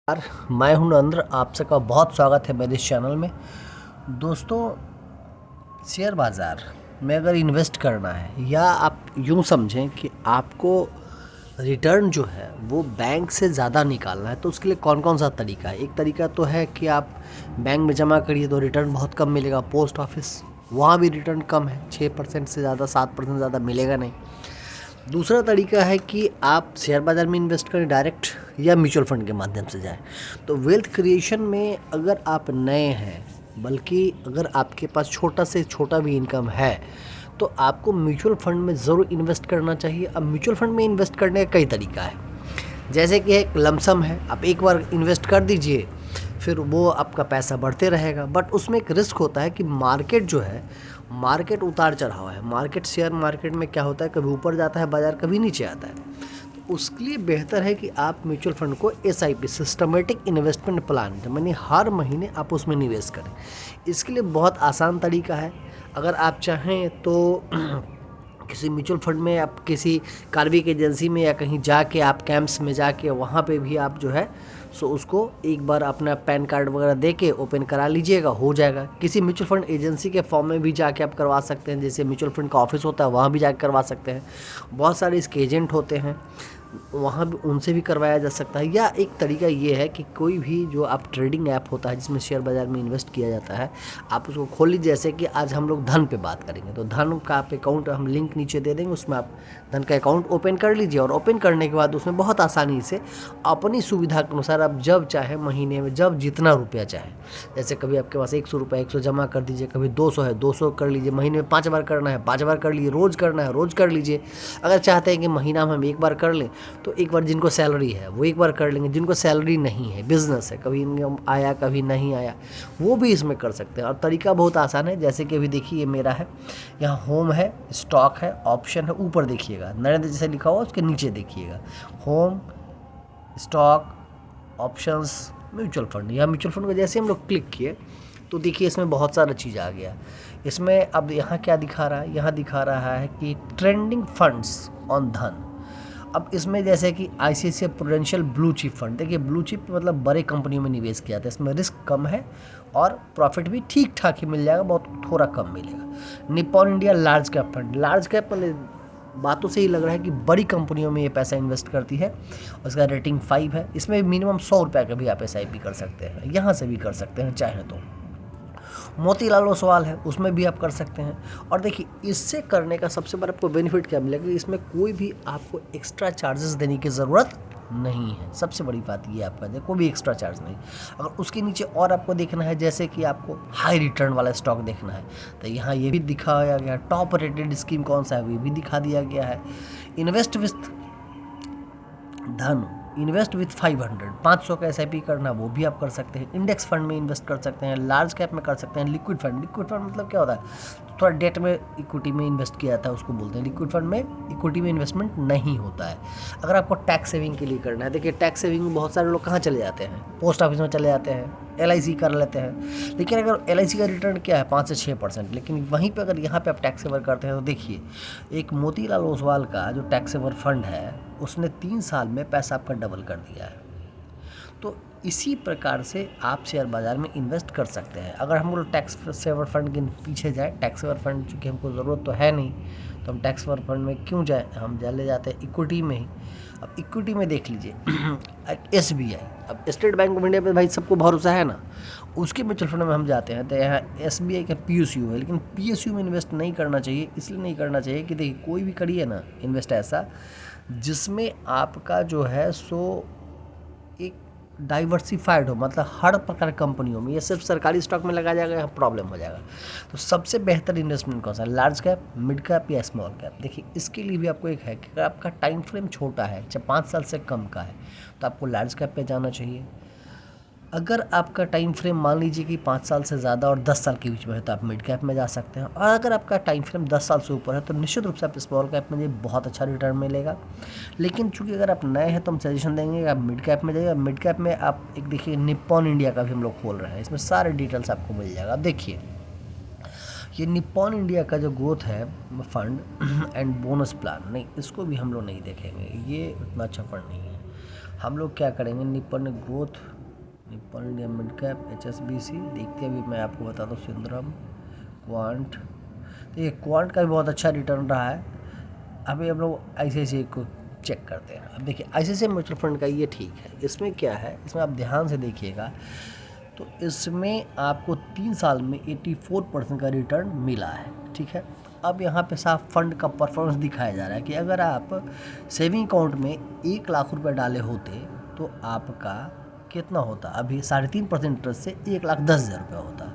यार, मैं हूं नरेंद्र। आप सबका बहुत स्वागत है मेरे इस चैनल में। दोस्तों, शेयर बाज़ार में अगर इन्वेस्ट करना है या आप यूं समझें कि आपको रिटर्न जो है वो बैंक से ज़्यादा निकालना है, तो उसके लिए कौन कौन सा तरीका है। एक तरीका तो है कि आप बैंक में जमा करिए तो रिटर्न बहुत कम मिलेगा। पोस्ट ऑफिस, वहाँ भी रिटर्न कम है, 6% से ज़्यादा, 7% ज़्यादा मिलेगा नहीं। दूसरा तरीका है कि आप शेयर बाज़ार में इन्वेस्ट करें डायरेक्ट, या म्यूचुअल फंड के माध्यम से जाएं। तो वेल्थ क्रिएशन में अगर आप नए हैं, बल्कि अगर आपके पास छोटा से छोटा भी इनकम है, तो आपको म्यूचुअल फंड में ज़रूर इन्वेस्ट करना चाहिए। अब म्यूचुअल फंड में इन्वेस्ट करने का कई तरीका है। जैसे कि एक लमसम है, आप एक बार इन्वेस्ट कर दीजिए, फिर वो आपका पैसा बढ़ते रहेगा। बट उसमें एक रिस्क होता है कि मार्केट जो है, मार्केट उतार चढ़ाव है। मार्केट, शेयर मार्केट में क्या होता है, कभी ऊपर जाता है बाज़ार, कभी नीचे आता है। तो उसके लिए बेहतर है कि आप म्यूचुअल फंड को SIP, सिस्टमेटिक इन्वेस्टमेंट प्लान, यानी हर महीने आप उसमें निवेश करें। इसके लिए बहुत आसान तरीका है। अगर आप चाहें तो किसी म्यूचुअल फंड में, आप किसी कार्विक एजेंसी में या कहीं जाके, आप कैंप्स में जाके, वहाँ पे भी आप जो है सो उसको एक बार अपना पैन कार्ड वगैरह दे के ओपन करा लीजिएगा, हो जाएगा। किसी म्यूचुअल फंड एजेंसी के फॉर्म में भी जाके आप करवा सकते हैं, जैसे म्यूचुअल फंड का ऑफिस होता है वहाँ भी जाके करवा सकते हैं। बहुत सारे इसके एजेंट होते हैं, वहाँ भी उनसे भी करवाया जा सकता है। या एक तरीका ये है कि कोई भी जो आप ट्रेडिंग ऐप होता है जिसमें शेयर बाज़ार में इन्वेस्ट किया जाता है, आप उसको खोल लीजिए। जैसे कि आज हम लोग धन पे बात करेंगे, तो धन का आप अकाउंट हम लिंक नीचे दे देंगे, उसमें आप धन का अकाउंट ओपन कर लीजिए। और ओपन करने के बाद उसमें बहुत आसानी से अपनी सुविधा के अनुसार आप जब चाहे, महीने में जब जितना रुपया चाहे, जैसे कभी आपके पास 100 रुपये, 100 जमा कर दीजिए, कभी 200 है 200 कर लीजिए, महीने में 5 बार करना है 5 बार कर लीजिए, रोज़ करना है रोज़ कर लीजिए। अगर चाहते हैं कि महीना में हम एक बार कर लें, तो एक बार जिनको सैलरी है वो एक बार कर लेंगे। जिनको सैलरी नहीं है, बिजनेस है, कभी इनकम आया कभी नहीं आया, वो भी इसमें कर सकते हैं। और तरीका बहुत आसान है। जैसे कि अभी देखिए, ये मेरा है, यहाँ होम है, स्टॉक है, ऑप्शन है, ऊपर देखिएगा नरेंद्र जैसे लिखा हुआ, उसके नीचे देखिएगा home, stock, options, mutual fund. या म्यूचुअल फंड को जैसे हम लोग क्लिक किए तो देखिए इसमें बहुत सारा चीज़ आ गया। इसमें अब यहाँ क्या दिखा रहा है, यहाँ दिखा रहा है कि ट्रेंडिंग फंड्स ऑन धन। अब इसमें जैसे कि ICICI prudential blue chip fund, देखिए ब्लू चिप मतलब बड़े कंपनियों में निवेश किया था, इसमें रिस्क कम है और प्रॉफिट भी ठीक ठाक ही मिल जाएगा, बहुत थोड़ा कम मिलेगा। Nippon India large cap fund, large cap मतलब बातों से ही लग रहा है कि बड़ी कंपनियों में ये पैसा इन्वेस्ट करती है। उसका रेटिंग 5 है। इसमें मिनिमम 100 रुपये का भी आप SIP कर सकते हैं, यहाँ से भी कर सकते हैं चाहें तो। मोतीलाल ओसवाल है, उसमें भी आप कर सकते हैं। और देखिए, इससे करने का सबसे बड़ा आपको बेनिफिट क्या मिलेगा, इसमें कोई भी आपको एक्स्ट्रा चार्जेस देने की ज़रूरत नहीं है। सबसे बड़ी बात ये आपका है, कोई भी एक्स्ट्रा चार्ज नहीं। अगर उसके नीचे और आपको देखना है, जैसे कि आपको हाई रिटर्न वाला स्टॉक देखना है, तो यहाँ ये भी दिखाया गया। टॉप रेटेड स्कीम कौन सा है, ये भी दिखा दिया गया है। इन्वेस्ट विथ धन, इन्वेस्ट विथ 500 का SIP करना, वो भी आप कर सकते हैं। इंडेक्स फंड में इन्वेस्ट कर सकते हैं, लार्ज कैप में कर सकते हैं। लिक्विड फंड, लिक्विड फंड मतलब क्या होता है, थोड़ा डेट में, इक्विटी में इन्वेस्ट किया जाता है, उसको बोलते हैं लिक्विड फंड। में इक्विटी में इन्वेस्टमेंट नहीं होता है। अगर आपको टैक्स सेविंग के लिए करना है, देखिए टैक्स सेविंग में बहुत सारे लोग कहाँ चले जाते हैं, पोस्ट ऑफिस में चले जाते हैं, LIC कर लेते हैं। लेकिन अगर LIC का रिटर्न क्या है, 5 से 6%। लेकिन वहीं पे अगर यहाँ पे आप टैक्स सेवर करते हैं, तो देखिए एक मोतीलाल ओसवाल का जो टैक्स सेवर फंड है, उसने 3 साल में पैसा आपका डबल कर दिया है। तो इसी प्रकार से आप शेयर बाज़ार में इन्वेस्ट कर सकते हैं। अगर हम लोग टैक्स सेवर फंड के पीछे जाए, टैक्स सेवर फंड चूँकि हमको ज़रूरत तो है नहीं, तो हम टैक्स सेवर फंड में क्यों जाएँ, हम चले जाते हैं इक्विटी में ही। अब इक्विटी में देख लीजिए SBI, अब स्टेट बैंक ऑफ इंडिया पे भाई सबको भरोसा है ना, उसके म्यूचुअल फंड में हम जाते हैं तो यहाँ SBI का PSU है। लेकिन PSU में इन्वेस्ट नहीं करना चाहिए। इसलिए नहीं करना चाहिए कि देखिए, कोई भी करिए ना इन्वेस्ट ऐसा जिसमें आपका जो है सो एक डाइवर्सिफाइड हो, मतलब हर प्रकार की कंपनियों में। ये सिर्फ सरकारी स्टॉक में लगा जाएगा, यहाँ प्रॉब्लम हो जाएगा। तो सबसे बेहतर इन्वेस्टमेंट कौन सा है, लार्ज कैप, मिड कैप या स्मॉल कैप। देखिए, इसके लिए भी आपको एक है कि अगर आपका टाइम फ्रेम छोटा है, चाहे 5 साल से कम का है, तो आपको लार्ज कैप पे जाना चाहिए। अगर आपका टाइम फ्रेम मान लीजिए कि 5 साल से ज़्यादा और 10 साल के बीच में है, तो आप मिड कैप में जा सकते हैं। और अगर आपका टाइम फ्रेम 10 साल से ऊपर है, तो निश्चित रूप से आप स्मॉल कैप में जाइए, बहुत अच्छा रिटर्न मिलेगा। लेकिन चूंकि अगर आप नए हैं तो हम सजेशन देंगे कि आप मिड कैप में जाइए। मिड कैप में आप एक देखिए, निप्पॉन इंडिया का भी हम लोग खोल रहे हैं, इसमें सारे डिटेल्स आपको मिल जाएगा। आप देखिए, ये निप्पॉन इंडिया का जो ग्रोथ है फंड एंड बोनस प्लान, नहीं, इसको भी हम लोग नहीं देखेंगे, ये उतना अच्छा फंड नहीं है। हम लोग क्या करेंगे, Nippon growth, Nippon India mid cap, HSBC देखते हैं। अभी मैं आपको बताता हूँ सुंदरम, क्वांट। तो ये क्वांट का भी बहुत अच्छा रिटर्न रहा है। अभी हम लोग ICICI को चेक करते हैं। अब देखिए ICICI म्यूचुअल फंड का ये ठीक है। इसमें क्या है, इसमें आप ध्यान से देखिएगा तो इसमें आपको 3 साल में 84% का रिटर्न मिला है। ठीक है, अब यहाँ पे साफ फंड का परफॉर्मेंस दिखाया जा रहा है कि अगर आप सेविंग अकाउंट में 1 लाख रुपए डाले होते तो आपका कितना होता, अभी 3.5% इंटरेस्ट से 1,10,000 रुपये होता।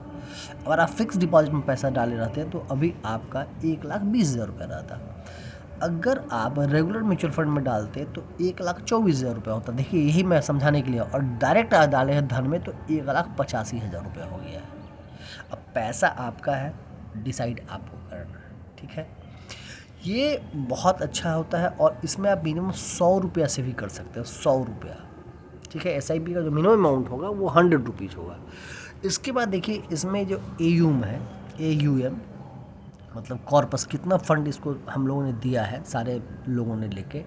अगर आप फिक्स डिपॉजिट में पैसा डाले रहते तो अभी आपका 1,20,000 रुपये रहता। अगर आप रेगुलर म्यूचुअल फंड में डालते तो 1,24,000 रुपये होता। देखिए यही मैं समझाने के लिए, और डायरेक्ट डाले हैं धन में तो 1,85,000 रुपये हो गया है। अब पैसा आपका है, डिसाइड आपको करना है। ठीक है, ये बहुत अच्छा होता है और इसमें आप मिनिमम 100 रुपया से भी कर सकते हो, 100 रुपया। ठीक है, SIP का जो मिनिमम अमाउंट होगा वो 100 रुपीज़ होगा। इसके बाद देखिए इसमें जो AUM है, AUM मतलब कॉर्पस, कितना फंड इसको हम लोगों ने दिया है सारे लोगों ने लेके,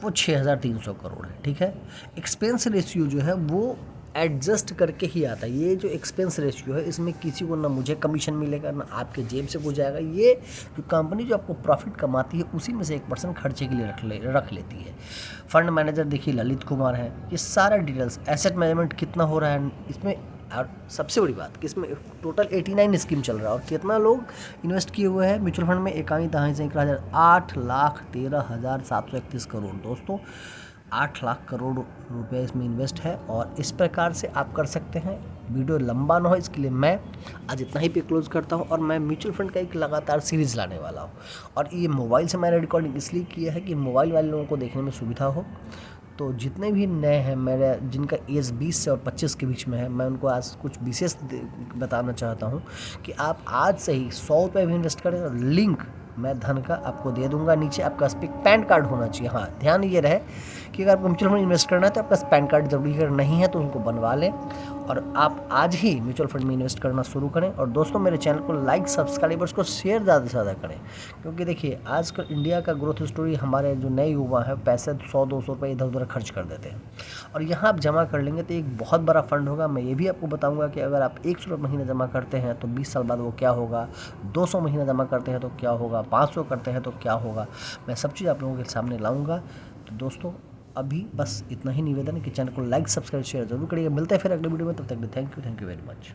वो 6,300 करोड़ है। ठीक है, एक्सपेंस रेशियो जो है वो एडजस्ट करके ही आता है। ये जो एक्सपेंस रेशियो है इसमें किसी को ना मुझे कमीशन मिलेगा ना आपके जेब से कुछ जाएगा। ये जो कंपनी जो आपको प्रॉफिट कमाती है उसी में से 1% खर्चे के लिए रख लेती है। फंड मैनेजर देखिए ललित कुमार है। ये सारा डिटेल्स, एसेट मैनेजमेंट कितना हो रहा है इसमें, और सबसे बड़ी बात कि इसमें टोटल 89 स्कीम चल रहा है और कितना लोग इन्वेस्ट किए हुए हैं म्यूचुअल फंड में, 8,13,731 करोड़। दोस्तों 8 लाख करोड़ रुपए इसमें इन्वेस्ट है और इस प्रकार से आप कर सकते हैं। वीडियो लंबा ना हो इसके लिए मैं आज इतना ही पे क्लोज करता हूं। और मैं म्यूचुअल फंड का एक लगातार सीरीज़ लाने वाला हूं और ये मोबाइल से मैंने रिकॉर्डिंग इसलिए किया है कि मोबाइल वाले लोगों को देखने में सुविधा हो। तो जितने भी नए हैं मेरे, जिनका एज 20 से और 25 के बीच में है, मैं उनको आज कुछ विशेष बताना चाहता हूं कि आप आज से ही 100 रुपये भी इन्वेस्ट करें और लिंक मैं धन का आपको दे दूंगा। नीचे आपका पैन कार्ड होना चाहिए। हाँ, ध्यान ये रहे कि अगर आपको म्यूचुअल फंड इन्वेस्ट करना है तो आपका पैन कार्ड जरूरी, अगर नहीं है तो उनको बनवा लें और आप आज ही म्यूचुअल फंड में इन्वेस्ट करना शुरू करें। और दोस्तों मेरे चैनल को लाइक, सब्सक्राइबर्स को शेयर ज़्यादा से ज़्यादा करें, क्योंकि देखिए आजकल इंडिया का ग्रोथ स्टोरी, हमारे जो नए युवा हैं पैसे 100-200 रुपये इधर उधर खर्च कर देते हैं और यहाँ आप जमा कर लेंगे तो एक बहुत बड़ा फंड होगा। मैं ये भी आपको बताऊँगा कि अगर आप 100 महीने जमा करते हैं तो 20 साल बाद वो क्या होगा, 200 महीने जमा करते हैं तो क्या होगा, 500 करते हैं तो क्या होगा, मैं सब चीज़ आप लोगों के सामने लाऊंगा। तो दोस्तों अभी बस इतना ही निवेदन है कि चैनल को लाइक, सब्सक्राइब, शेयर जरूर करिएगा। मिलते हैं फिर अगले वीडियो में, तब तक थैंक यू वेरी मच।